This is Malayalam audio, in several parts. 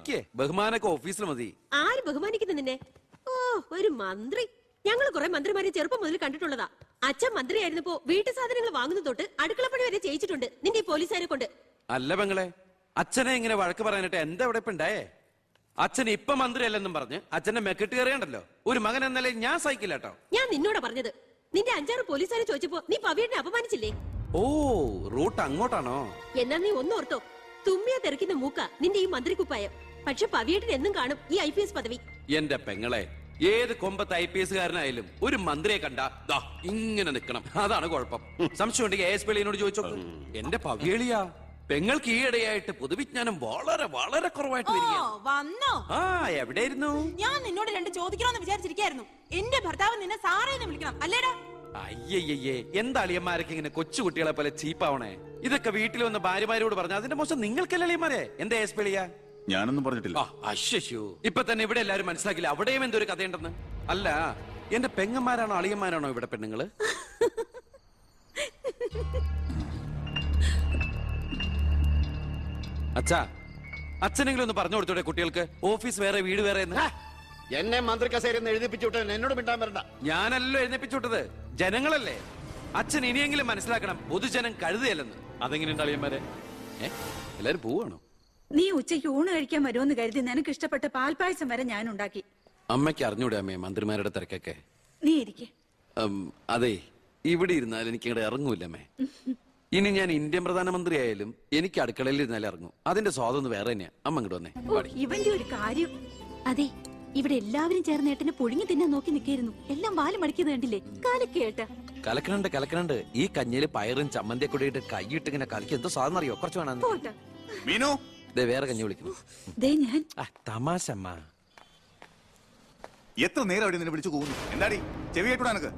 ബഹുമാനിക്കേ, ബഹുമാനൊക്കെ ഓഫീസിൽ മതി. ആര് ബഹുമാനിക്കുന്നു നിന്നെ? ഓ, ഒരു മന്ത്രി. ഞങ്ങൾ കുറെ മന്ത്രിമാരെ ചെറുപ്പം മുതൽ കണ്ടിട്ടുള്ളതാ. അച്ഛൻ മന്ത്രിയായിരുന്നപ്പോ വീട്ടു സാധനങ്ങൾ വാങ്ങുന്ന തൊട്ട് അടുക്കളപ്പണി വരെ ചെയ്യിച്ചിട്ടുണ്ട് നിന്റെ ഈ പോലീസുകാരെ കൊണ്ട്. അല്ല പെങ്ങളെ, അച്ഛനെ ഇങ്ങനെ വഴക്ക് പറയാനായിട്ട് എന്താ ഇവിടെ ഇപ്പൊ ഉണ്ടായേ? അച്ഛൻ ഇപ്പൊ മന്ത്രിയല്ലെന്നും പറഞ്ഞ് അച്ഛന്റെ മെക്കെട്ട് കയറിയണ്ടല്ലോ. ഒരു മകൻ എന്നല്ലേ ഞാൻ സഹിക്കില്ല കേട്ടോ. ഞാൻ നിന്നോടാ പറഞ്ഞത്. നിന്റെ 5-6 പോലീസുകാരെ ചോദിച്ചപ്പോ നീ പവിയെ അപമാനിച്ചില്ലേ? ഓ, റൂട്ട് അങ്ങോട്ടാണോ? എന്നാ നീ ഒന്നോർത്തോ, തുമ്മിയ തെറിക്കുന്ന മൂക്ക നിന്റെ ഈ മന്ത്രിക്കുപ്പായം. പക്ഷെ പവിയേട്ടൻ എന്നും കാണും ഈ IPS പദവി. എന്റെ പെങ്ങളെ, ഏത് കൊമ്പത്ത് IPS കാരനായാലും ഒരു മന്ത്രിയെ കണ്ടാ ഇങ്ങനെ നിക്കണം. അതാണ് കുഴപ്പം. സംശയം ഉണ്ടെങ്കിൽ AS പിള്ളിയോട് ചോദിച്ചോ. എന്റെ പവിയളിയാ, പെങ്ങൾക്ക് ഈയിടെയായിട്ട് പൊതുവിജ്ഞാനം വളരെ വളരെ കുറവായിട്ട് വന്നോ? ആ, എവിടെയായിരുന്നു? ഞാൻ നിന്നോട് 2 ചോദിക്കണമെന്ന് വിചാരിച്ചിരിക്കായിരുന്നു. എന്റെ ഭർത്താവ് നിന്നെ സാറേന്ന് വിളിക്കണം അല്ലേടാ? അയ്യയ്യേ, എന്താ അളിയന്മാരൊക്കെ ഇങ്ങനെ കൊച്ചുകുട്ടികളെ പോലെ ചീപ്പാവണേ? ഇതൊക്കെ വീട്ടിൽ വന്ന ഭാര്യമാരോട് പറഞ്ഞ അതിന്റെ മോശം നിങ്ങൾക്കല്ലേ അളിയന്മാരെ? എന്താ AS പിള്ളിയാ? ഞാനൊന്നും പറഞ്ഞിട്ടില്ല. അശ്ശോ, ഇപ്പൊ തന്നെ ഇവിടെ എല്ലാരും മനസ്സിലാക്കില്ല അവിടെയും എന്തൊരു കഥയുണ്ടെന്ന്. അല്ല, എന്റെ പെങ്ങന്മാരാണോ അളിയന്മാരാണോ ഇവിടെ പെണ്ണുങ്ങള്? അച്ഛാ, അച്ഛനെങ്കിലും ഒന്ന് പറഞ്ഞു കൊടുത്തോടെ കുട്ടികൾക്ക് ഓഫീസ് വേറെ വീട് വേറെ എന്ന്. എന്നെ മന്ത്രി കസേരന്ന് എഴുതിപ്പിച്ചു വിട്ട എന്നോട് മിണ്ടാൻ വരണ്ട. ഞാനല്ലോ എഴുന്നേപ്പിച്ചു വിട്ടത്, ജനങ്ങളല്ലേ. അച്ഛൻ ഇനിയെങ്കിലും മനസ്സിലാക്കണം, പൊതുജനം കഴുതയല്ലെന്ന്. അതെങ്ങനെയുണ്ട് അളിയന്മാരെ? എല്ലാരും പോവാണോ? നീ ഉച്ചയ്ക്ക് ഊണ് കഴിക്കാൻ വരുമെന്ന് കരുതി നിനക്ക് ഇഷ്ടപ്പെട്ട പാൽപ്പായസം വരെ ഞാൻ ഉണ്ടാക്കി. അമ്മയ്ക്ക് അറിഞ്ഞൂടെ അമ്മേ മന്ത്രിമാരുടെ തിരക്കൊക്കെ? നീ ഇരിക്കെ. അതെ, ഇവിടെ ഇരുന്നാൽ എനിക്ക് ഇവിടെ ഇറങ്ങൂല്ല അമ്മേ. ഇനി ഞാൻ ഇന്ത്യൻ പ്രധാനമന്ത്രി ആയാലും എനിക്ക് അടുക്കളയിൽ ഇരുന്നാലും ഇറങ്ങും. അതിന്റെ സ്വാതന്ത്ര്യം വേറെ തന്നെയാ. അമ്മ ഇങ്ങോട്ട് വന്നേ. ഇവന്റെ ഒരു കാര്യം. അതെ, ഇവിടെ എല്ലാവരും ചേർന്ന് ഏട്ടനെ പുഴുങ്ങി തിന്നാൻ നോക്കി നിൽക്കായിരുന്നു. എല്ലാം വാല് മടിക്കുന്നത് കണ്ടില്ലേ? കാലക്കേട്ട കലക്കണുണ്ട്. ഈ കഞ്ഞില് പയറും ചമ്മന്തിയൊക്കെ കൂടിയിട്ട് കൈയിട്ട് ഇങ്ങനെ കലക്കി എന്തോ സാധനം അറിയോ? കുറച്ച് വേണം. മീനു, വേറെ കഞ്ഞി വിളിക്കുന്നു. തമാശ അമ്മ. എത്ര നേരം അവിടെ നിന്നെ വിളിച്ചു പോകുന്നു? എന്താടി ചെവി കേട്ടൂടാ നിനക്ക്?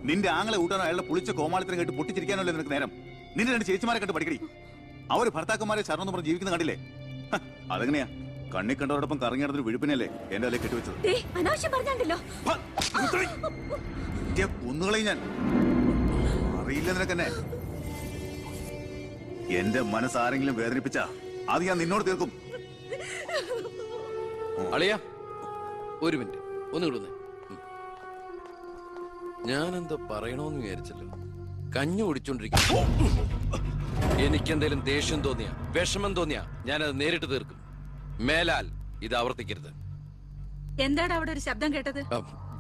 നിന്റെ ആങ്ങളെ കൂട്ടാനോ അയാളുടെ പുളിച്ച കോമാളിത്തരം കേട്ട് പൊട്ടിച്ചിരിക്കാനല്ലോ നിനക്ക് നേരം? നിന്റെ 2 ചേച്ചിമാരെ കണ്ട് പഠിക്കടി. അവര് ഭർത്താക്കന്മാരെ ശരണം പറഞ്ഞ് ജീവിക്കുന്ന കണ്ടില്ലേ? അതെങ്ങനെയാ? കണ്ണി കണ്ടവരോടൊപ്പം കറങ്ങി നടന്നൊരു വിഴുപ്പിനല്ലേ എന്റെ അല്ലെ കെട്ടിവെച്ചത്? കുന്നുകളയും ഞാൻ. അറിയില്ല നിനക്കെന്നെ. എന്റെ മനസ്സാരെങ്കിലും വേദനിപ്പിച്ച അത് ഞാൻ നിന്നോട് തീർക്കും. അളിയാ, ഒരു മിനിറ്റ് ഒന്ന് കിട്ടുന്നേ. ഞാനെന്തോ പറയണോന്ന് വിചാരിച്ചല്ലോ. കഞ്ഞു കുടിച്ചോണ്ടിരിക്കും. എനിക്കെന്തേലും ദേഷ്യം തോന്നിയ, വിഷമം തോന്നിയ ഞാനത് നേരിട്ട് തീർക്കും. മേലാൽ ഇത് ആവർത്തിക്കരുത്. എന്താടാ അവിടെ ഒരു ശബ്ദം കേട്ടത്?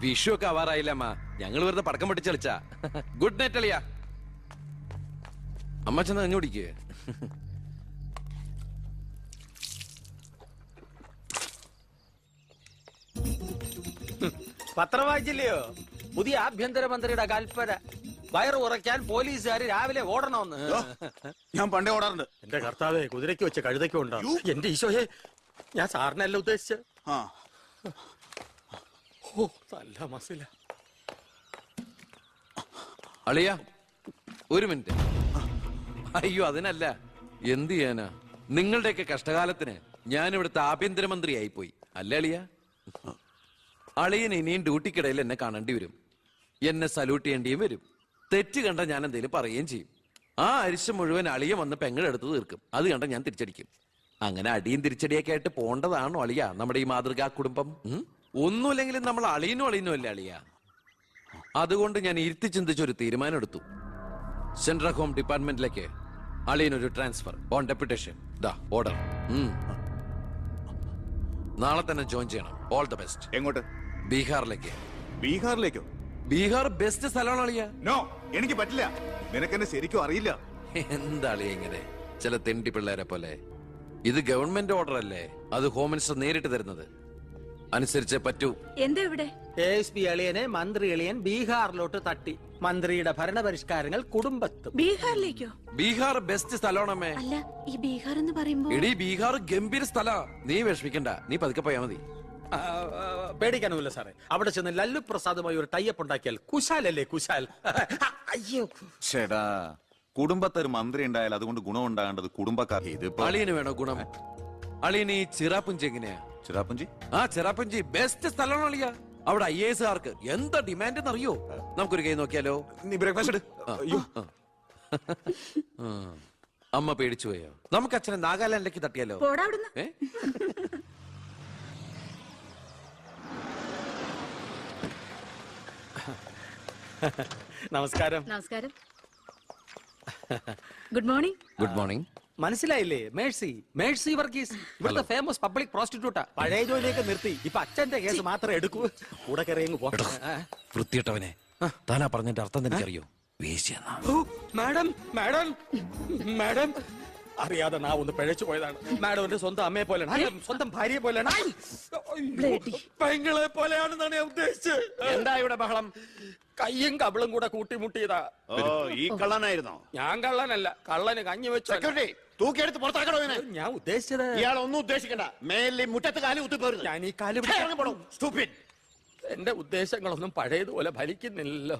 വിഷു ഒക്കെ ആവാറായില്ല അമ്മ. ഞങ്ങൾ വെറുതെ പടക്കം പൊട്ടിച്ച് കളിച്ചാ. ഗുഡ് നൈറ്റ് അളിയാ. അമ്മ ചെന്ന് കഞ്ഞു കുടിക്കേ. പത്രം വായിച്ചില്ലയോ? പുതിയ ആഭ്യന്തരമന്ത്രിയുടെ കൽപ്പന. വയറ് ഉറയ്ക്കാൻ പോലീസുകാർ രാവിലെ ഓടണമെന്ന്. ഞാൻ പണ്ടേ ഓടാറുണ്ട്. എന്റെ കർത്താവേ, കുതിരയ്ക്ക് വെച്ച കഴുതയ്ക്കും ഉണ്ടാവും. എന്റെ ഈശോയെ, ഞാൻ സാറിനല്ല ഉദ്ദേശിച്ച. ഓ, നല്ല മസില. അളിയാ, ഒരു മിനിറ്റ്. അയ്യോ, അതിനല്ല. എന്ത് ചെയ്യാനാ? നിങ്ങളുടെയൊക്കെ കഷ്ടകാലത്തിന് ഞാൻ ഇവിടുത്തെ ആഭ്യന്തരമന്ത്രിയായി പോയി. അല്ലേ അളിയാ? അളിയൻ ഇനിയും ഡ്യൂട്ടിക്കിടയിൽ എന്നെ കാണേണ്ടി വരും. എന്നെ സല്യൂട്ട് ചെയ്യേണ്ടിയും വരും. തെറ്റ് കണ്ട ഞാൻ എന്തെങ്കിലും പറയുകയും ചെയ്യും. ആ അരിശം മുഴുവൻ അളിയൻ വന്ന് പെങ്ങളെടുത്ത് തീർക്കും. അത് കണ്ട ഞാൻ തിരിച്ചടിക്കും. അങ്ങനെ അടിയും തിരിച്ചടിയൊക്കെ ആയിട്ട് പോണ്ടതാണോ അളിയ നമ്മുടെ ഈ മാതൃകാ കുടുംബം? ഒന്നുമില്ലെങ്കിലും നമ്മൾ അളിയനും അല്ലേ അളിയ? അതുകൊണ്ട് ഞാൻ ഇരുത്തി ചിന്തിച്ചൊരു തീരുമാനം എടുത്തു. സെൻട്രൽ ഹോം ഡിപ്പാർട്ട്മെന്റിലേക്ക് അളിയനൊരു ട്രാൻസ്ഫർ ഓൺ ഡെപ്യൂട്ടേഷൻ. ഓർഡർ. നാളെ തന്നെ ജോയിൻ ചെയ്യണം. All the best. എങ്ങോട്ട്? ബീഹാറിലേക്ക്. ബീഹാറിലേക്കോ? ബീഹാർ ബെസ്റ്റ് സ്ഥലമാണ് അളിയ. നോ, എനിക്ക് പറ്റില്ല. നിനക്കെന്നെ ശരിക്കും അറിയില്ല. എന്താ അളിയ ഇങ്ങനെ ചില തെണ്ടി പിള്ളേരെ പോലെ? ഇത് ഗവൺമെന്റ് ഓർഡർ അല്ലേ? അത് ഹോം മിനിസ്റ്റർ നേരിട്ട് തരുന്നത്. അനുസരിച്ചേ പറ്റൂ. എന്താ ഇവിടെ? ASP അളിയനെ മന്ത്രി അളിയൻ ബീഹാറിലോട്ട് തട്ടി. മന്ത്രിയുടെ ഭരണപരിഷ്കാരങ്ങൾ കുടുംബത്തും. ബീഹാറിലേക്കോ? ബീഹാർ ബെസ്റ്റ് സ്ഥലമാണമ്മേ. അല്ല, ഈ ബീഹാർ എന്ന് പറയുമ്പോ എടീ, ബീഹാർ ഗംഭീര സ്ഥല. നീ വിഷമിക്കണ്ട, നീ പതുക്കെ പോയാ മതി. പേടിക്കാനൊന്നുമില്ല സാറേ. അവിടെ ചെന്ന് ലല്ലു പ്രസാദുമായി ഒരു ടൈപ്പ് ഉണ്ടാക്കിയാൽ കുശാലല്ലേ കുശാൽ. അയ്യോ ചേടാ, കുടുംബത്തൊരു മന്ത്രി ഉണ്ടായാൽ അതുകൊണ്ട് ഗുണം ഉണ്ടാകേണ്ടത് കുടുംബക്കാർ. അളിയന് വേണോ ഗുണം? അളിയന് ഈ ചിറാപ്പുഞ്ചി എങ്ങനെയാ? ചിറാപ്പുഞ്ചി? ആ, ചിറാപ്പുഞ്ചി ബെസ്റ്റ് സ്ഥലമാണ് അളിയ. അവിടെ IAS കാർക്ക് എന്താ ഡിമാൻഡ് എന്നറിയോ? നമുക്കൊരു കൈ നോക്കിയാലോ? നീ ബ്രേക്ക്ഫാസ്റ്റ്. അമ്മ പേടിച്ചു പോയോ? നമുക്ക് അച്ഛനെ നാഗാലാൻഡിലേക്ക് തട്ടിയാലോ? നമസ്കാരം. നമസ്കാരം. Good morning. Good morning. മനസ്സിലായില്ലേ? മേഴ്സി, മേഴ്സി വർഗീസ്, ഇവിടുത്തെ ഫേമസ് പബ്ലിക് പ്രോസ്റ്റിറ്റ്യൂട്ടാ. പഴയ ജോലിയൊക്കെ നിർത്തി ഇപ്പൊ അച്ഛന്റെ കേസ് മാത്രമേ എടുക്കൂ. കൂടെ കയറിയങ്ങ് പോ. വൃത്തിയിട്ടവനെ, താനാ പറഞ്ഞതിന്റെ അർത്ഥം എനിക്കറിയോ? വേശ്യെന്നാ. മാഡം, മാഡം, മാഡം, അറിയാതെ നാ ഒന്ന് പിഴച്ചു പോയതാണ്. മാഡം എന്റെ സ്വന്തം അമ്മയെ പോലെയാണ്, സ്വന്തം ഭാര്യയെ പോലെയാണ്, പെങ്ങളെ പോലെയാണെന്നാണ് ഞാൻ ഉദ്ദേശിച്ചത്. എന്താ ഇവിടെ ബഹളം? കയ്യും കബളും കൂടെ കൂട്ടിമുട്ടിയതാ. ഓ, ഈ കള്ളനായിരുന്നോ? ഞാൻ കള്ളനല്ല, കള്ളന് കഞ്ഞി വെച്ചു. സെക്യൂരിറ്റി, തൂക്കിയെടുത്ത് പുറത്താക്കണോ ഇവനെ? ഞാൻ ഉദ്ദേശിച്ചത് ഇയാൾ ഒന്നും ഉദ്ദേശിക്കണ്ട. മേലിൽ മുറ്റത്ത് കാലി കുത്തിപ്പോരുന്നു. ഞാൻ ഈ കാല് എന്റെ ഉദ്ദേശങ്ങളൊന്നും പഴയതുപോലെ ഫലിക്കുന്നില്ലല്ലോ.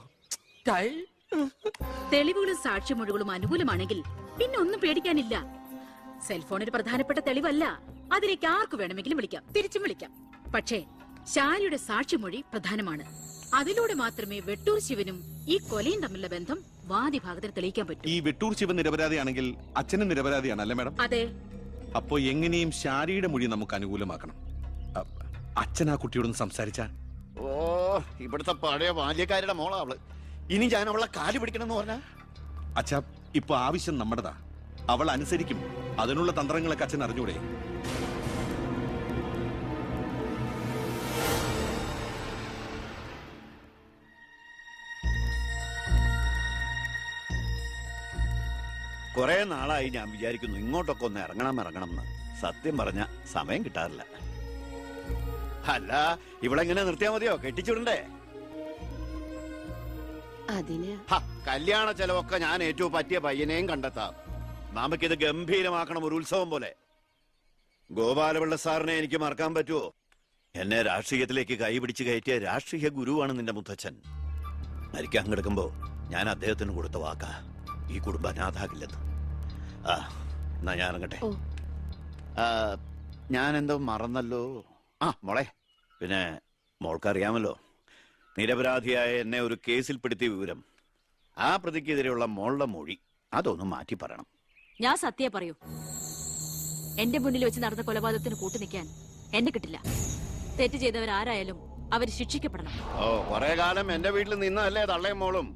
തെളിവുകളും സാക്ഷിമൊഴികളും അനുകൂലമാണെങ്കിൽ പിന്നെ ഒന്നും പേടിക്കാനില്ല. സെൽഫോൺ ഒരു പ്രധാനപ്പെട്ട തെളിവല്ല. അതിലേക്ക് ആർക്ക് വേണമെങ്കിലും വിളിക്കാം, തിരിച്ചും വിളിക്കാം. പക്ഷേ ശാരിയുടെ സാക്ഷിമൊഴി പ്രധാനമാണ്. അതിലൂടെ മാത്രമേ വെട്ടൂർ ശിവനും ഈ കൊലയും തമ്മിലുള്ള ബന്ധം വാദിഭാഗത്തിന് തെളിയിക്കാൻ പറ്റൂ. ഈ വെട്ടൂർ ശിവൻ നിരപരാധിയാണെങ്കിൽ അച്ഛനും നിരപരാധിയാണ് അല്ലേ മാഡം? അതെ. അപ്പോ എങ്ങനെയും ശാരിയുടെ മൊഴി നമുക്ക് അനുകൂലമാക്കണം. അച്ഛൻ ആ കുട്ടിയോടൊന്ന് സംസാരിച്ച. ഓ, ഇവിടുത്തെ പഴയ ബാല്യക്കാരുടെ മോളാ അവള്. ഇനി ഞാൻ അവളെ കാല് പിടിക്കണമെന്ന് പറഞ്ഞ അച്ഛാ, ഇപ്പൊ ആവശ്യം നമ്മുടെതാ. അവൾ അനുസരിക്കും. അതിനുള്ള തന്ത്രങ്ങളൊക്കെ അച്ഛൻ അറിഞ്ഞൂടെ? കുറെ നാളായി ഞാൻ വിചാരിക്കുന്നു ഇങ്ങോട്ടൊക്കെ ഒന്ന് ഇറങ്ങണം എന്ന്. സത്യം പറഞ്ഞ സമയം കിട്ടാറില്ല. അല്ല, ഇവളെങ്ങനെ നിർത്തിയാ മതിയോ? കെട്ടിച്ചുടണ്ടേ? അതിന് കല്യാണ ചെലവൊക്കെ ഞാൻ ഏറ്റവും പറ്റിയ പയ്യനെയും കണ്ടെത്താം. നമുക്കിത് ഗംഭീരമാക്കണം, ഒരു ഉത്സവം പോലെ. ഗോപാലപിള്ള സാറിനെ എനിക്ക് മറക്കാൻ പറ്റുമോ? എന്നെ രാഷ്ട്രീയത്തിലേക്ക് കൈപിടിച്ച് കയറ്റിയ രാഷ്ട്രീയ ഗുരുവാണ് നിന്റെ മുത്തച്ഛൻ. മരിക്കാൻ കിടക്കുമ്പോ ഞാൻ അദ്ദേഹത്തിന് കൊടുത്ത വാക്കാ, ഈ കുടുംബം അനാഥാകില്ലെന്ന്. എന്നാ ഞാൻ ഇറങ്ങട്ടെ. ഞാൻ എന്തോ മറന്നല്ലോ. മോളെ, പിന്നെ മോൾക്കറിയാമല്ലോ, നിരപരാധിയായ എന്നെ ഒരു കേസിൽപ്പെടുത്തിയ വിവരം. ആ പ്രതിക്കെതിരെയുള്ള മോളുടെ മൊഴി അതൊന്നും മാറ്റി പറയണം. ഞാൻ സത്യം പറയൂ. എന്റെ മുന്നിൽ വെച്ച് നടന്ന കൊലപാതകത്തിന് കൂട്ടുനിൽക്കാൻ എന്നെ കിട്ടില്ല. തെറ്റ് ചെയ്തവരാരായാലും അവർ ശിക്ഷിക്കപ്പെടണം. ഓ, കുറെ കാലം എന്റെ വീട്ടിൽ നിന്നല്ലേ തള്ളയും മോളും.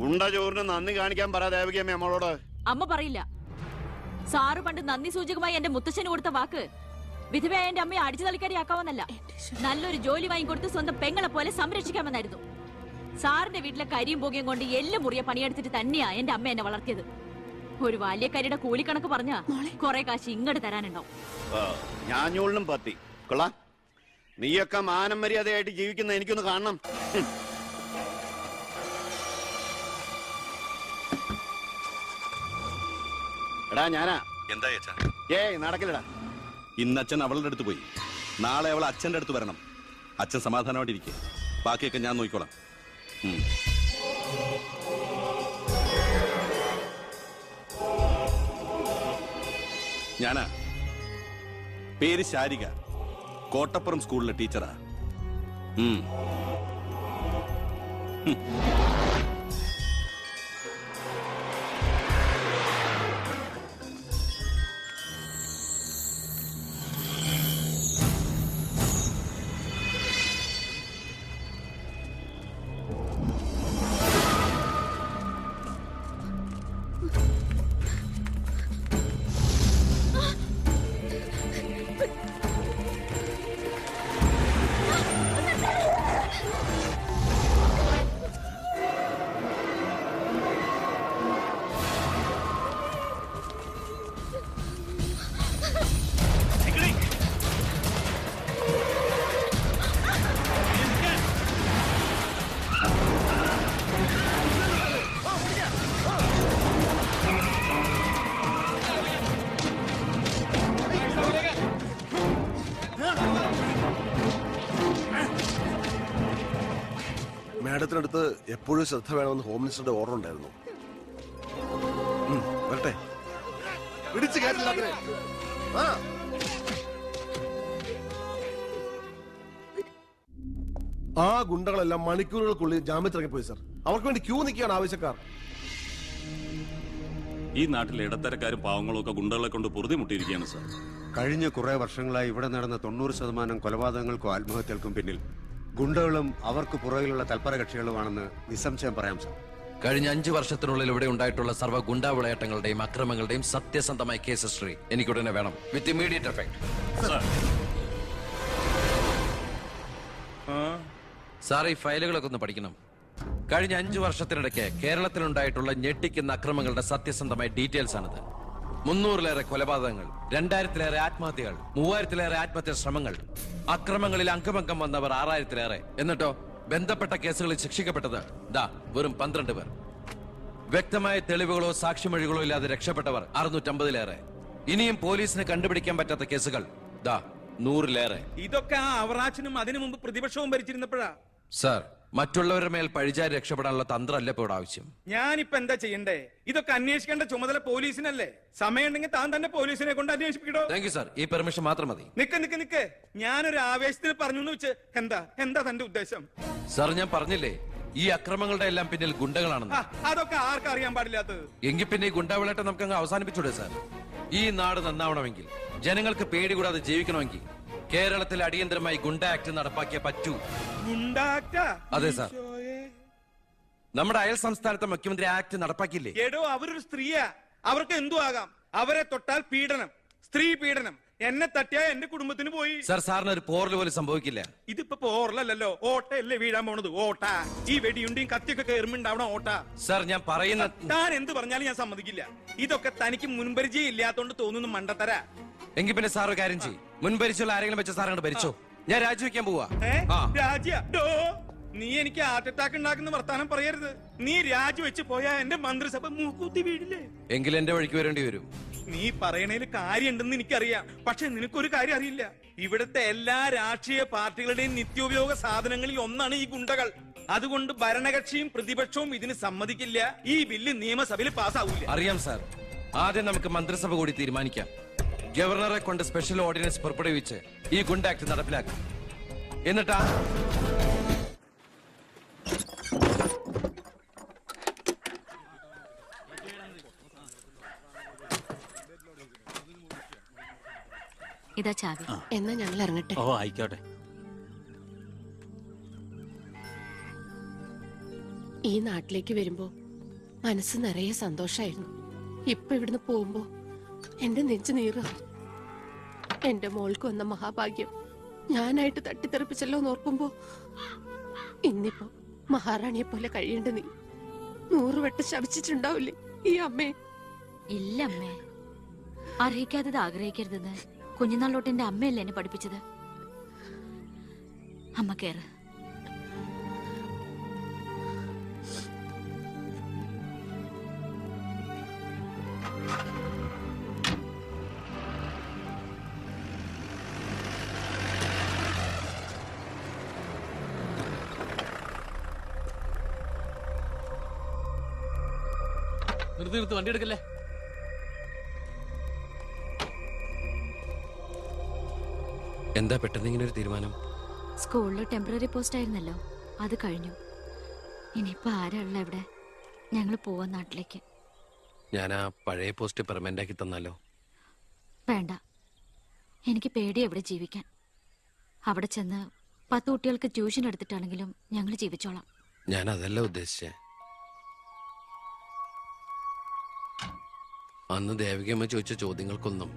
ഉണ്ട ചോറിന് നന്ദി കാണിക്കാൻ പറ ദേവകിയമ്മ മോളോട്. അമ്മ പറയില്ല. സാറ് പണ്ട് നന്ദി സൂചകമായി എന്റെ മുത്തച്ഛന് കൊടുത്ത വാക്ക് വിധവയായ എന്റെ അമ്മയെ അടിച്ചു തളിക്കാരിയാക്കാമെന്നല്ല, നല്ലൊരു ജോലി വാങ്ങിക്കൊടുത്ത് സ്വന്തം പെങ്ങളെ പോലെ സംരക്ഷിക്കാമെന്നായിരുന്നു. സാറിന്റെ വീട്ടിലെ കരിയും പുകയും കൊണ്ട് എല്ലാം മുറിയെ പണിയെടുത്തിട്ട് തന്നെയാ എന്റെ അമ്മ എന്നെ വളർത്തിയത്. ഒരു ബാല്യക്കാരിയുടെ കൂലിക്കണക്ക് പറഞ്ഞ കുറെ കാശ് ഇങ്ങോട്ട് തരാനുണ്ടാവും. ഞാഞ്ഞൂളിനും പത്തി കൊള്ളാം. നീയൊക്കെ മാനം മര്യാദയായിട്ട് ജീവിക്കുന്ന എനിക്കൊന്ന് കാണണം. എടാ ഞാനാ. എന്താ അച്ഛാ? ഏയ് നടക്കില്ലടാ. ഇന്ന് അച്ഛൻ അവളുടെ അടുത്ത് പോയി. നാളെ അവൾ അച്ഛന്റെ അടുത്ത് വരണം. അച്ഛൻ സമാധാനമായിട്ടിരിക്കുക. ബാക്കിയൊക്കെ ഞാൻ നോക്കിക്കോളാം. ഞാനാ. പേര് ശാരിക. കോട്ടപ്പുറം സ്കൂളിലെ ടീച്ചറാ. മാഡത്തിനടുത്ത് എപ്പോഴും ശ്രദ്ധ വേണമെന്ന് ഹോം മിനിസ്റ്ററുടെ ഓർഡർ ഉണ്ടായിരുന്നു. വരട്ടെ, പിടിച്ചു കയറ്റില്ല. ആ ഗുണ്ടകളെല്ലാം മണിക്കൂറുകൾക്കുള്ളിൽ ജാമ്യത്തിറങ്ങിപ്പോയി സർ. അവർക്ക് വേണ്ടി ക്യൂ നിൽക്കുകയാണ് ആവശ്യക്കാർ. ഈ നാട്ടിലെ ഇടത്തരക്കാരും പാവങ്ങളും ഒക്കെ ഗുണ്ടകളെ കൊണ്ട് പൊറുതിമുട്ടിയിരിക്കുകയാണ് സർ. കഴിഞ്ഞ കുറെ വർഷങ്ങളായി ഇവിടെ നടന്ന 90% കൊലപാതകങ്ങൾക്കും ആത്മഹത്യകൾക്കും പിന്നിൽ ഗുണ്ടകളും അവർക്ക് പുറകിലുള്ള തൽപര കക്ഷികളുമാണെന്ന് നിസ്സംശയം പറയാം സാർ. കഴിഞ്ഞ 5 വർഷത്തിനുള്ളിൽ ഇവിടെ ഉണ്ടായിട്ടുള്ള സർവ്വ ഗുണ്ടാ വിളയാട്ടങ്ങളുടെയും അക്രമങ്ങളുടെയും സത്യസന്ധമായ കേസ് ഹിസ്റ്ററി എനിക്കുടനെ വേണം, വിത്ത് ഇമ്മീഡിയറ്റ് എഫക്ട്. സാർ, ഈ ഫയലുകളൊക്കെ ഒന്ന് പഠിക്കണം. കഴിഞ്ഞ 5 വർഷത്തിനിടയ്ക്ക് കേരളത്തിലുണ്ടായിട്ടുള്ള ഞെട്ടിക്കുന്ന അക്രമങ്ങളുടെ സത്യസന്ധമായ ഡീറ്റെയിൽസ് ആണിത്. 300-ലേറെ കൊലപാതകങ്ങൾ, 2000-ലേറെ ആത്മഹത്യകൾ, 3000-ലേറെ ആത്മഹത്യാ ശ്രമങ്ങൾ, അക്രമങ്ങളിൽ അംഗഭംഗം വന്നവർ 6000-ലേറെ. എന്നിട്ടോ ബന്ധപ്പെട്ട കേസുകളിൽ ശിക്ഷിക്കപ്പെട്ടത് വെറും 12 പേർ. വ്യക്തമായ തെളിവുകളോ സാക്ഷിമൊഴികളോ ഇല്ലാതെ രക്ഷപ്പെട്ടവർ 650-ലേറെ. ഇനിയും പോലീസിന് കണ്ടുപിടിക്കാൻ പറ്റാത്ത കേസുകൾ 100-ലേറെ. ഇതൊക്കെ ആ അവറാച്ചനും അതിനു മുമ്പ് പ്രതിപക്ഷവും ഭരിച്ചിരുന്നപ്പോഴാ. സാർ, മറ്റുള്ളവരുടെ മേൽ പഴിചാരി രക്ഷപ്പെടാനുള്ള തന്ത്രമല്ല ഇപ്പോൾ ആവശ്യം. ഞാനിപ്പോ എന്താ ചെയ്യണ്ടേ? ഇതൊക്കെ അന്വേഷിക്കേണ്ട ചുമതല പോലീസിനല്ലേ? സമയമുണ്ടെങ്കിൽ താൻ തന്നെ പോലീസിനെ കൊണ്ട് അന്വേഷിപ്പിക്കടോ. താങ്ക് യു സാർ, ഈ പെർമിഷൻ മാത്രം മതി. നിക്ക് ഞാനൊരു ആവേശത്തിൽ പറഞ്ഞു എന്ന് വെച്ച് എന്താ തന്റെ ഉദ്ദേശം? സാർ, ഞാൻ പറഞ്ഞില്ലേ ഈ അക്രമങ്ങളുടെ എല്ലാം പിന്നിൽ ഗുണ്ടകളാണെന്ന്. അതൊക്കെ ആർക്കും അറിയാൻ പാടില്ലാത്തത്. എങ്കിൽ പിന്നെ ഈ ഗുണ്ടാവിളാട്ടം നമുക്ക് അങ്ങ് അവസാനിപ്പിച്ചൂടെ സാർ? ഈ നാട് നന്നാവണമെങ്കിൽ, ജനങ്ങൾക്ക് പേടി കൂടാതെ ജീവിക്കണമെങ്കിൽ കേരളത്തിൽ അടിയന്തരമായി ഗുണ്ട ആക്ട് നടപ്പാക്കിയേ പറ്റൂ. അതെ സാർ, നമ്മുടെ അയൽ സംസ്ഥാനത്തെ മുഖ്യമന്ത്രി ആക്ട് നടപ്പാക്കിയില്ലേ? എടോ, അവരൊരു സ്ത്രീയാ, അവർക്ക് എന്തു ആകാം. അവരെ തൊട്ടാൽ പീഡനം, സ്ത്രീ പീഡനം. എന്നെ തട്ടിയാ എന്റെ കുടുംബത്തിന് പോയി. സാർ, സാറിന് ഒരു പോറൽ പോലും സംഭവിക്കില്ല. ഇതിപ്പോ പോറലല്ലോ, ഓട്ടയല്ലേ വീഴാൻ പോണത്. ഓട്ട ഈ വെടിയുണ്ടിയും കത്തിയൊക്കെ കയറുമ്പോണ്ടാവണം ഓട്ട. സാർ, ഞാൻ പറയുന്ന താൻ എന്ത് പറഞ്ഞാലും ഞാൻ സമ്മതിക്കില്ല. ഇതൊക്കെ തനിക്ക് മുൻപരിചയം ഇല്ലാത്തോണ്ട് തോന്നുന്നു മണ്ടത്തരാ. എങ്കിൽ പിന്നെ സാർ ഒരു കാര്യം ചെയ്യും, മുൻപരിച്ചുള്ള ആരെങ്കിലും വെച്ച സാർ അങ്ങോട്ട് ഭരിച്ചോ. ഞാൻ രാജിവെക്കാൻ പോവാ. നീ എനിക്ക് ഹാർട്ട് അറ്റാക്ക് ഉണ്ടാക്കുന്ന വർത്താനം പറയരുത്. നീ രാജിവെച്ച് പോയാ എന്റെ മന്ത്രിസഭ മൂക്കൂത്തി വീടില്ലേ? എങ്കിൽ എന്റെ വഴിക്ക് വരേണ്ടി വരും. നീ പറയണേല് കാര്യമുണ്ടെന്ന് എനിക്കറിയാം, പക്ഷെ നിനക്കൊരു കാര്യം അറിയില്ല. ഇവിടുത്തെ എല്ലാ രാഷ്ട്രീയ പാർട്ടികളുടെയും നിത്യോപയോഗ സാധനങ്ങളിൽ ഒന്നാണ് ഈ ഗുണ്ടകൾ. അതുകൊണ്ട് ഭരണകക്ഷിയും പ്രതിപക്ഷവും ഇതിന് സമ്മതിക്കില്ല. ഈ ബില്ല് നിയമസഭയിൽ പാസ്സാവൂല. അറിയാം സാർ, ആദ്യം നമുക്ക് മന്ത്രിസഭ കൂടി തീരുമാനിക്കാം. ഗവർണറെ കൊണ്ട് സ്പെഷ്യൽ ഓർഡിനൻസ് പുറപ്പെടുവിച്ച് ഈ ഗുണ്ട ആക്ട് നടപ്പിലാക്കാം. എന്നിട്ടാ ഇതാ ചാവി. എന്നാ ഞങ്ങൾ ഇറങ്ങട്ടെ. ഓ, ആയിക്കോട്ടെ. ഈ നാട്ടിലേക്ക് വരുമ്പോ മനസ്സ് നിറയെ സന്തോഷായിരുന്നു. ഇപ്പൊ ഇവിടുന്ന് പോകുമ്പോ എന്റെ നെഞ്ചു നീറ. എന്റെ മോൾക്ക് വന്ന മഹാഭാഗ്യം ഞാനായിട്ട് തട്ടിത്തെറിപ്പിച്ചല്ലോ നോർക്കുമ്പോ ഇന്നിപ്പോ മഹാറാണിയെ പോലെ കഴിയേണ്ട നീ 100 വട്ടം ശപിച്ചിട്ടുണ്ടാവില്ലേ ഈ അമ്മേ? ഇല്ല അമ്മേ, അർഹിക്കാത്തത് ആഗ്രഹിക്കരുതെന്ന് കുഞ്ഞുനാളോട്ട് എന്റെ അമ്മയല്ലേ എന്നെ പഠിപ്പിച്ചത്. അമ്മ കേറ്. നിർത്തി വണ്ടി എടുക്കല്ലേ. എന്താ പെട്ടെന്ന് ഇങ്ങനെ ഒരു തീരുമാനം? സ്കൂളിൽ ടെമ്പററി പോസ്റ്റ് ആയിരുന്നല്ലോ, അത് കഴിഞ്ഞു. ഇനിയിപ്പോ ആരാ ഉള്ള ഇവിടെ? ഞങ്ങൾ പോവാൻ നാട്ടിലേക്ക്. ഞാൻ ആ പഴയ പോസ്റ്റ് പെർമനന്റ് ആക്കി തന്നാലോ? വേണ്ട, എനിക്ക് പേടി എവിടെ ജീവിക്കാൻ. അവിടെ ചെന്ന് 10 കുട്ടികൾക്ക് ട്യൂഷൻ എടുത്തിട്ടാണെങ്കിലും ഞങ്ങൾ ജീവിച്ചോളാം. ഞാൻ അതല്ല ഉദ്ദേശിച്ചേ. അന്ന് ദേവികമ്മ ചോദിച്ച ചോദ്യങ്ങൾക്കൊന്നും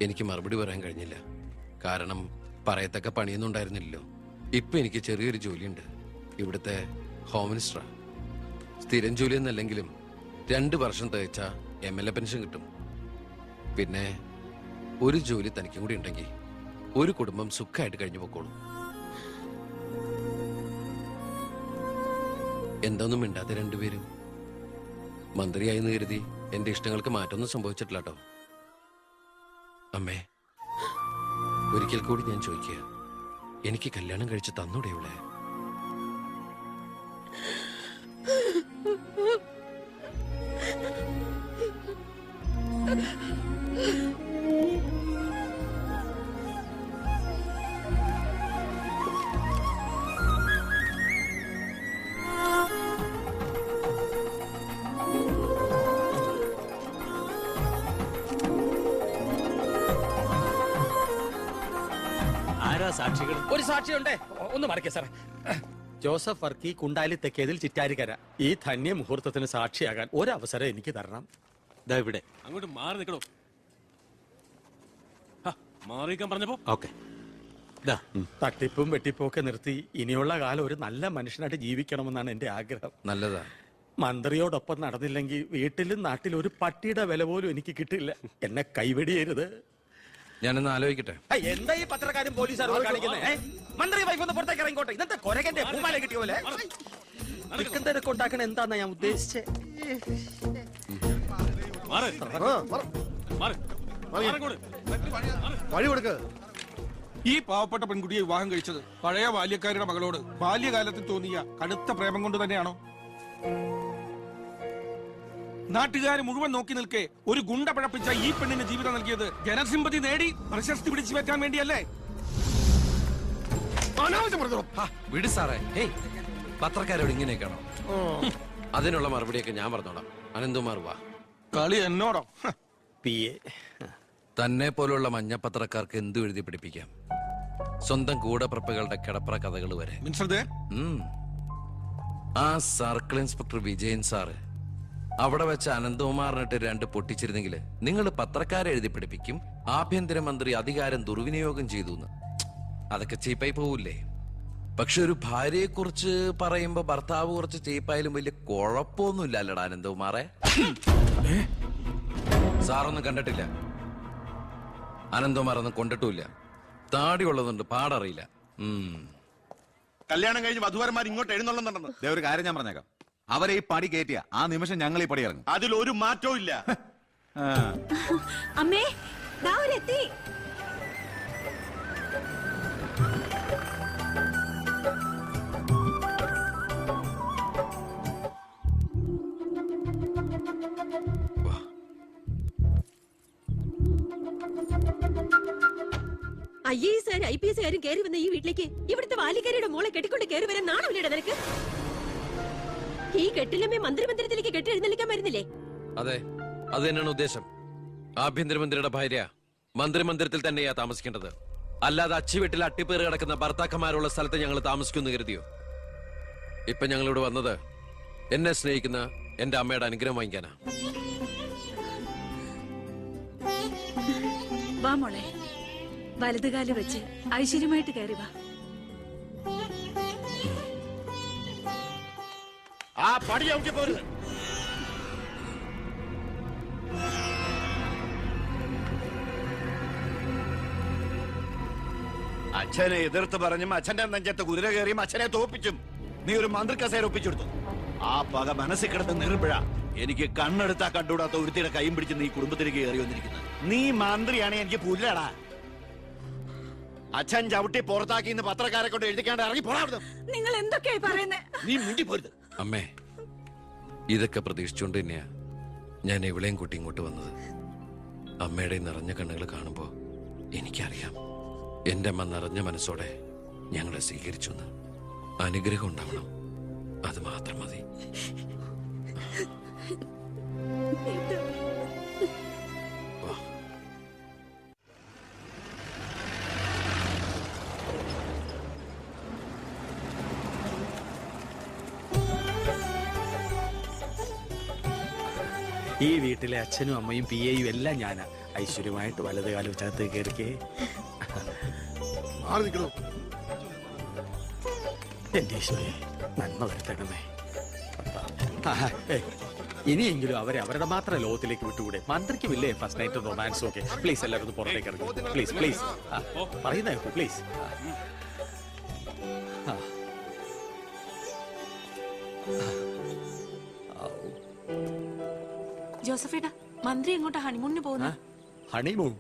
എനിക്ക് മറുപടി പറയാൻ കഴിഞ്ഞില്ല. കാരണം പറയത്തക്ക പണിയൊന്നും ഉണ്ടായിരുന്നില്ലല്ലോ. ഇപ്പൊ എനിക്ക് ചെറിയൊരു ജോലിയുണ്ട്, ഇവിടുത്തെ ഹോം മിനിസ്റ്ററാ. സ്ഥിരം ജോലി എന്നല്ലെങ്കിലും 2 വർഷം തികച്ച MLA പെൻഷൻ കിട്ടും. പിന്നെ ഒരു ജോലി തനിക്കും കൂടി ഉണ്ടെങ്കിൽ ഒരു കുടുംബം സുഖമായിട്ട് കഴിഞ്ഞു പോക്കോളും. എന്തൊന്നും മിണ്ടാതെ രണ്ടുപേരും. മന്ത്രിയായെന്ന് കരുതി എന്റെ ഇഷ്ടങ്ങൾക്ക് മാറ്റമൊന്നും സംഭവിച്ചിട്ടില്ല കേട്ടോ. അമ്മേ, ഒരിക്കൽ കൂടി ഞാൻ ചോദിക്കുക, എനിക്ക് കല്യാണം കഴിച്ച് തന്നൂടെ ഇവിടെ? ആരാ സാക്ഷികൾ? ഒരു സാക്ഷിയുണ്ടേ, ഒന്ന് മറക്കേ സാറേ. ജോസഫ് വർക്കി, കുണ്ടാലി തെക്കേതിൽ, ചിറ്റാരിക്കര. ഈ ധന്യ മുഹൂർത്തത്തിന് സാക്ഷിയാകാൻ ഒരവസരം എനിക്ക് തരണം. ദാ ഇവിടെ. അങ്ങോട്ട് മാറി നിൽക്കണോ? മാറിയിക്കാൻ പറഞ്ഞപ്പോ ഓക്കെ. തട്ടിപ്പും വെട്ടിപ്പും ഒക്കെ നിർത്തി ഇനിയുള്ള കാലം ഒരു നല്ല മനുഷ്യനായിട്ട് ജീവിക്കണമെന്നാണ് എന്റെ ആഗ്രഹം. നല്ലതാ. മന്ത്രിയോടൊപ്പം നടന്നില്ലെങ്കിൽ വീട്ടിലും നാട്ടിലും ഒരു പട്ടിയുടെ വില പോലും എനിക്ക് കിട്ടില്ല. എന്നെ കൈവെടിയരുത്. ഞാനൊന്ന് ആലോചിക്കട്ടെ. എന്താ ഈ പത്രക്കാരും പോലീസുകാരും കാണിക്കുന്നത്? മന്ത്രി വൈഫ് ഒന്ന് പുറത്തേക്ക് ഇറങ്ങിക്കോട്ടെ. ഇന്നത്തെ കൊരകന്റെ പൂമാല കിട്ടിയ പോലെ തിരക്ക് ഉണ്ടാക്കണ എന്താന്നാ ഞാൻ ഉദ്ദേശിച്ചേ. വഴി കൊടുക്ക. ഈ പാവപ്പെട്ട പെൺകുട്ടിയെ വിവാഹം കഴിച്ചത് പഴയ ബാല്യക്കാരുടെ മകളോട് ബാല്യകാലത്തിൽ തോന്നിയ കടുത്ത പ്രേമം കൊണ്ട് തന്നെയാണോ? നാട്ടുകാർ മുഴുവൻ നോക്കി നിൽക്കെ ഒരു ഗുണ്ട പഴപ്പിച്ച ഈ പെണ്ണിന് ജീവിതം നൽകിയത് ജനസിമ്പതി നേടി പ്രശസ്തി പിടിച്ചു പറ്റാൻ വേണ്ടിയല്ലേ? വിട് സാറേ. പത്രക്കാരോട് ഇങ്ങനെയൊക്കെയാണോ? അതിനുള്ള മറുപടിയൊക്കെ ഞാൻ പറഞ്ഞോളാം. അനന്തുമാർ വാ. കളി എന്നോടോ? തന്നെ പോലുള്ള മഞ്ഞപ്പത്രക്കാർക്ക് എന്തു എഴുതി പിടിപ്പിക്കാം. സ്വന്തം കൂടപ്പിറപ്പുകളുടെ കിടപ്പറ കഥകൾ വരെ. ആ സർക്കിൾ ഇൻസ്പെക്ടർ വിജയൻ സാറ് അവിടെ വെച്ച് അനന്തകുമാറിനിട്ട് 2 പൊട്ടിച്ചിരുന്നെങ്കിൽ നിങ്ങൾ പത്രക്കാരെ എഴുതി പിടിപ്പിക്കും ആഭ്യന്തരമന്ത്രി അധികാരം ദുർവിനിയോഗം ചെയ്തു എന്ന്. അതൊക്കെ ചീപ്പായി പോവില്ലേ? പക്ഷെ ഒരു ഭാര്യയെ കുറിച്ച് പറയുമ്പോ ഭർത്താവ് കുറച്ച് ചീപ്പായാലും വലിയ കുഴപ്പമൊന്നുമില്ല അല്ലടാ അനന്തകുമാറെ. സാറൊന്നും കണ്ടിട്ടില്ല, അനന്തകുമാറൊന്നും കൊണ്ടിട്ടുമില്ല. താടി ഉള്ളതുണ്ട്, പാടറിയില്ല. കല്യാണം കഴിഞ്ഞ് വധുവരന്മാർ ഇങ്ങോട്ട് എഴുന്നള്ളുന്നുണ്ടെന്ന് ഒരു കാര്യം ഞാൻ പറഞ്ഞേക്കാം. അവരെ ഈ പടി കയറ്റിയ ആ നിമിഷം ഞങ്ങൾ ഈ പടി ഇറങ്ങും. അതിലൊരു മാറ്റവും ഇല്ല. അമ്മേ എത്തി. IAS IPS കയറി വന്ന ഈ വീട്ടിലേക്ക് ഇവിടുത്തെ വാലിക്കാരിയുടെ മോളെ കെട്ടിക്കൊണ്ട് കയറി വരാൻ നാണമില്ലടാ നിനക്ക്? ഈ കെട്ടിലമ്മേ മന്ത്രിമന്ദിരത്തിലേക്ക് കെട്ടി എഴുന്നള്ളിക്കാൻ വരുന്നില്ലേ? അതെ, അത് തന്നെയാണ് ഉദ്ദേശം. ആഭ്യന്തരമന്ത്രിയുടെ ഭാര്യ മന്ത്രിമന്ദിരത്തിൽ തന്നെയാ താമസിക്കേണ്ടത്. അല്ലാതെ അച്ചുവീട്ടിൽ അട്ടിപ്പേറ് കിടക്കുന്ന ഭർത്താക്കന്മാരുള്ള സ്ഥലത്ത് ഞങ്ങൾ താമസിക്കുന്നു കരുതിയോ? ഇപ്പൊ ഞങ്ങളിവിടെ വന്നത് എന്നെ സ്നേഹിക്കുന്ന എന്റെ അമ്മയുടെ അനുഗ്രഹം വാങ്ങിക്കാനാ. വാ മോളെ, വലതുകാല് വെച്ച് ഐശ്വര്യമായിട്ട് കയറി വാ. ആ പടി ചവിട്ടി പോരുത്. അച്ഛനെ എതിർത്ത് പറഞ്ഞും അച്ഛന്റെ നെഞ്ചത്ത് കുതിര കയറിയും അച്ഛനെ തോപ്പിച്ചും നീ ഒരു മന്ത്രി കസേര ഒപ്പിച്ചെടുത്തു. ആ പക മനസ്സിൽ കിടന്ന് നീറുമ്പോഴാ എനിക്ക് കണ്ണെടുത്താ കണ്ടുകൂടാത്ത ഒരുത്തിയുടെ കൈയും പിടിച്ച് നീ കുടുംബത്തിലേക്ക് കയറി വന്നിരിക്കുന്നത്. നീ മന്ത്രിയാണ്, എനിക്ക് പുല്ലാടാ. അച്ഛൻ ചവിട്ടി പുറത്താക്കി ഇന്ന് പത്രക്കാരെ കൊണ്ട് എഴുതിക്കാണ്ട് ഇറങ്ങി പോടാ. നിങ്ങൾ എന്തൊക്കെയായി പറയുന്നേ? നീ മുണ്ടി പോരുത്. അമ്മേ, ഇതൊക്കെ പ്രതീക്ഷിച്ചുകൊണ്ട് തന്നെയാ ഞാൻ ഇവളെയും കൂട്ടി ഇങ്ങോട്ട് വന്നത്. അമ്മയുടെ നിറഞ്ഞ കണ്ണുകൾ കാണുമ്പോ എനിക്കറിയാം എന്റെ അമ്മ നിറഞ്ഞ മനസ്സോടെ ഞങ്ങളെ സ്വീകരിച്ചു. അനുഗ്രഹം ഉണ്ടാവണം, അത് മാത്രം മതി. ഈ വീട്ടിലെ അച്ഛനും അമ്മയും PAയും എല്ലാം ഞാനാ. ഐശ്വര്യമായിട്ട് വലതുകാലം വെച്ചകത്ത് കയറിക്കേ. എന്റെ ഈശ്വരേ, നന്മ വരുത്തണമേ. ഇനിയെങ്കിലും അവരെ അവരുടെ മാത്രം ലോകത്തിലേക്ക് വിട്ടുകൂടെ? മന്ത്രിക്ക് ഇല്ലേ ഫസ്റ്റ് നൈറ്റ് റൊമാൻസും ഒക്കെ? പ്ലീസ് എല്ലാവരും പുറത്തേക്ക് ഇറങ്ങും. പ്ലീസ് പ്ലീസ് പറയുന്ന പ്ലീസ്. ജോസഫേട്ടാ, മന്ത്രി എങ്ങോട്ടാ ഹണിമൂണിന് പോകുന്നു? ഹണിമൂൺ?